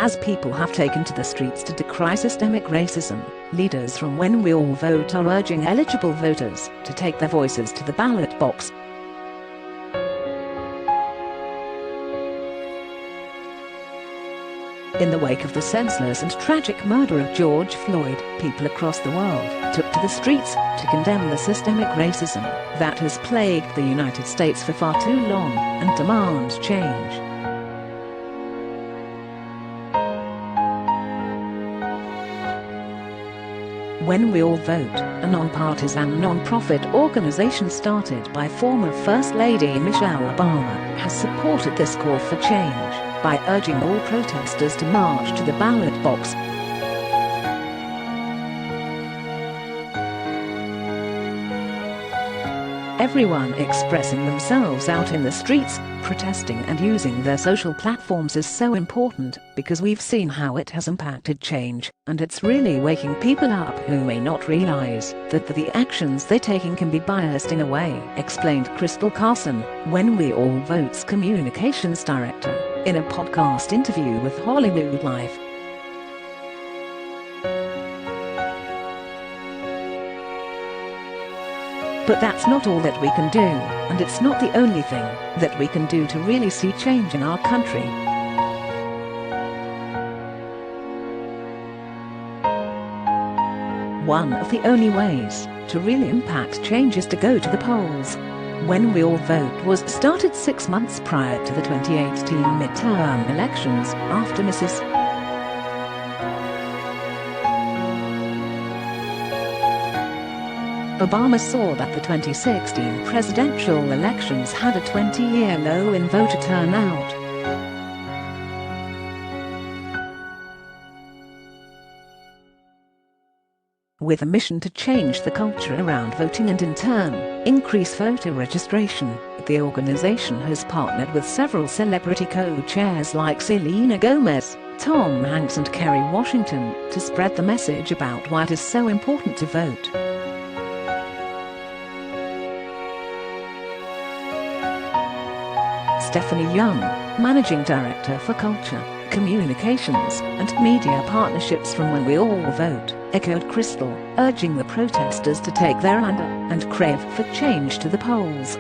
As people have taken to the streets to decry systemic racism, leaders from When We All Vote are urging eligible voters to take their voices to the ballot box. In the wake of the senseless and tragic murder of George Floyd, people across the world took to the streets to condemn the systemic racism that has plagued the United States for far too long and demand change. When We All Vote, a nonpartisan non-profit organization started by former First Lady Michelle Obama, has supported this call for change by urging all protesters to march to the ballot box. Everyone expressing themselves out in the streets, protesting and using their social platforms is so important because we've seen how it has impacted change, and it's really waking people up who may not realize that the actions they're taking can be biased in a way, explained Crystal Carson, When We All Vote's communications director, in a podcast interview with HollywoodLife. But that's not all that we can do, and it's not the only thing that we can do to really see change in our country. One of the only ways to really impact change is to go to the polls. When We All Vote was started 6 months prior to the 2018 midterm elections after Mrs. Obama saw that the 2016 presidential elections had a 20-year low in voter turnout. With a mission to change the culture around voting and in turn, increase voter registration, the organization has partnered with several celebrity co-chairs like Selena Gomez, Hanks and Kerry Washington to spread the message about why it is so important to vote. Stephanie Young, Managing Director for Culture, Communications, and Media Partnerships from When We All Vote, echoed Crystal, urging the protesters to take their anger and crave for change to the polls.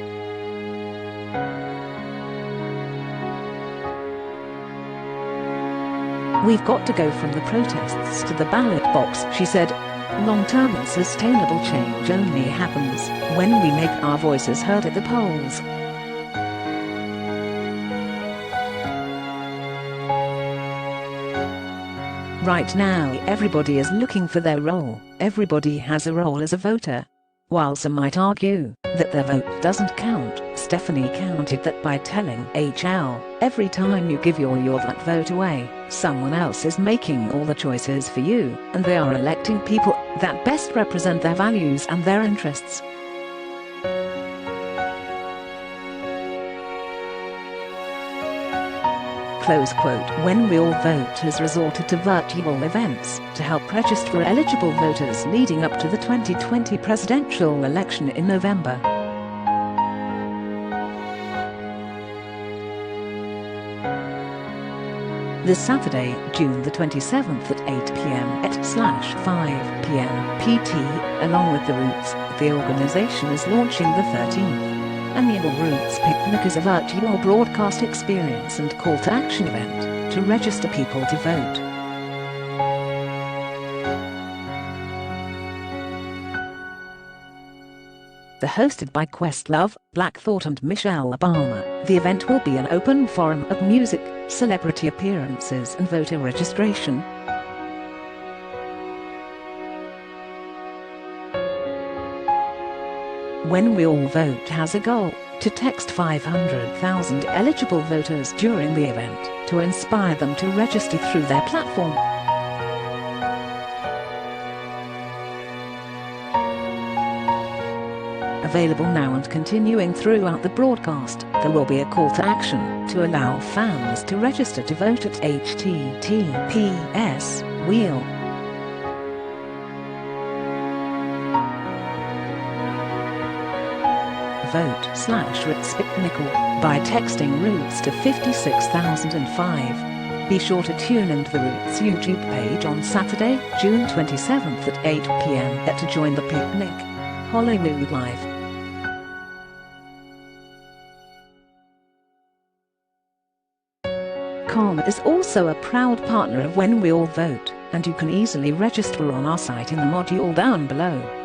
We've got to go from the protests to the ballot box, she said. Long-term and sustainable change only happens when we make our voices heard at the polls. Right now, everybody is looking for their role. Everybody has a role as a voter. While some might argue that their vote doesn't count, Stephanie counted that by telling HL, every time you give your that vote away, someone else is making all the choices for you, and they are electing people that best represent their values and their interests. Close quote. When We All Vote has resorted to virtual events to help register eligible voters leading up to the 2020 presidential election in November. This Saturday, June the 27th at 8 p.m. /5 p.m. PT, along with The Roots, the organization is launching the 13th Annual Roots Picnic is a virtual broadcast experience and call to action event to register people to vote. Hosted by Questlove, Black Thought and Michelle Obama, the event will be an open forum of music, celebrity appearances and voter registration. When We All Vote has a goal to text 500,000 eligible voters during the event to inspire them to register through their platform. Available now and continuing throughout the broadcast, there will be a call to action to allow fans to register to vote at https://wheel vote/Roots Picnic by texting Roots to 56005. Be sure to tune into the Roots YouTube page on Saturday, June 27th at 8 p.m. to join the picnic. Hollywood Life. Com is also a proud partner of When We All Vote, and you can easily register on our site in the module down below.